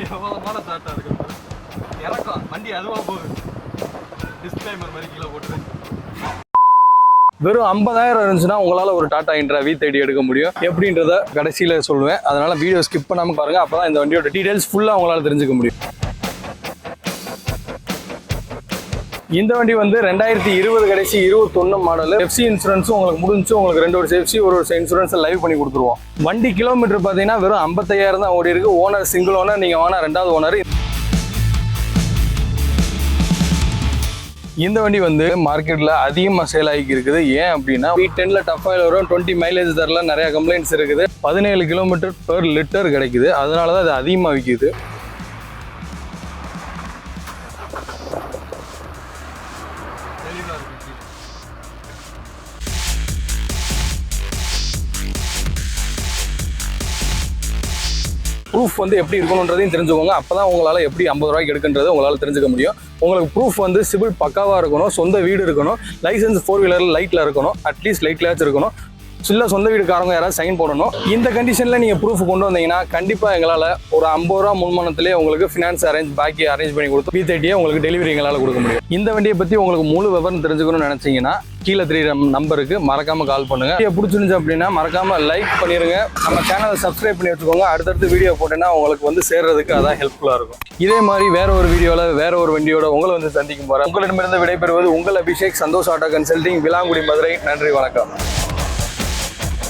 எவ்வளோமான tata இருக்கு இறக்கம் வண்டி அதுவாக போகுது. டிஸ்க்ளைமர் மாதிரி கீழே போட்டு வெறும் 50,000 இருந்துச்சுன்னா உங்களால் ஒரு டாடா இன்ட்ரா V30 எடுக்க முடியும். எப்படின்றத கடைசியில் சொல்லுவேன். அதனால வீடியோ ஸ்கிப் பண்ணாமல் பாருங்கள். அப்போ தான் இந்த வண்டியோட டீடைல்ஸ் ஃபுல்லாக உங்களால் தெரிஞ்சுக்க முடியும். இந்த வண்டி வந்து 2020 கடைசி 21 மாடல். எஃப்சி இன்சூரன்ஸும் உங்களுக்கு முடிஞ்சு. உங்களுக்கு 2 வருஷம் எஃப்சி, 1 வருஷம் இன்சூரன்ஸ் லைவ் பண்ணி கொடுத்துருவோம். வண்டி கிலோமீட்டர் பார்த்தீங்கன்னா வெறும் 55,000 தான் ஓடி இருக்கு. ஓனர் சிங்கிள் ஓனர், நீங்கள் வாங்கினா 2வது ஓனர். இந்த வண்டி வந்து மார்க்கெட்டில் அதிகமாக சேல் ஆகி இருக்குது. ஏன் அப்படின்னா V10ல டஃப் ஆயில் வரும், 20 மைலேஜ் தரல, நிறைய கம்ப்ளைண்ட்ஸ் இருக்குது. 17 கிலோமீட்டர் பெர் லிட்டர் கிடைக்குது. அதனால தான் அது அதிகமாக விற்கிது. ப்ரூஃப் வந்து எப்படி இருக்கணுன்றதையும் தெரிஞ்சுக்கோங்க. அப்போ தான் உங்களால் எப்படி 50 ரூபாய்க்கு எடுக்குன்றது உங்களால் தெரிஞ்சுக்க முடியும். உங்களுக்கு ப்ரூஃப் வந்து சிபில் பக்காவாக இருக்கணும், சொந்த வீடு இருக்கணும், லைசன்ஸ் 4 வீலரில் லைட்டில் இருக்கணும், அட்லீஸ்ட் லைட்லாச்சும் இருக்கணும், சில சொந்த வீடுக்காரங்க யாராவது சைன் போடணும். இந்த கண்டிஷனில் நீங்கள் ப்ரூஃப் கொண்டு வந்தீங்கன்னா கண்டிப்பாக எங்களால் ஒரு 50 ரூபா முன்மானத்திலே உங்களுக்கு ஃபினான்ஸ் பாக்கி அரேஞ்ச் பண்ணி கொடுத்து V30 உங்களுக்கு டெலிவரி எங்களால் கொடுக்க முடியும். இந்த வண்டியை பற்றி உங்களுக்கு முழு விவரம் தெரிஞ்சுக்கணும்னு நினச்சிங்கன்னா கீழே 3 நம்பருக்கு மறக்காமல் கால் பண்ணுங்கள். வீடியோ பிடிச்சிருந்துச்சு அப்படின்னா மறக்காமல் லைக் பண்ணிடுங்க. நம்ம சேனலை சப்ஸ்கிரைப் பண்ணி வச்சுக்கோங்க. அடுத்தடுத்து வீடியோ போட்டேன்னா உங்களுக்கு வந்து சேர்றதுக்கு அதான் ஹெல்ப்ஃபுல்லாக இருக்கும். இதே மாதிரி வேற ஒரு வீடியோவில் வேற ஒரு வண்டியோட உங்களை வந்து சந்திக்கும் போகிறேன். உங்களிடமிருந்து விடைபெறுவது உங்கள் அபிஷேக், சந்தோஷ் ஆட்டோ கன்சல்டிங், விலாங்குடி, மதுரை. நன்றி, வணக்கம்.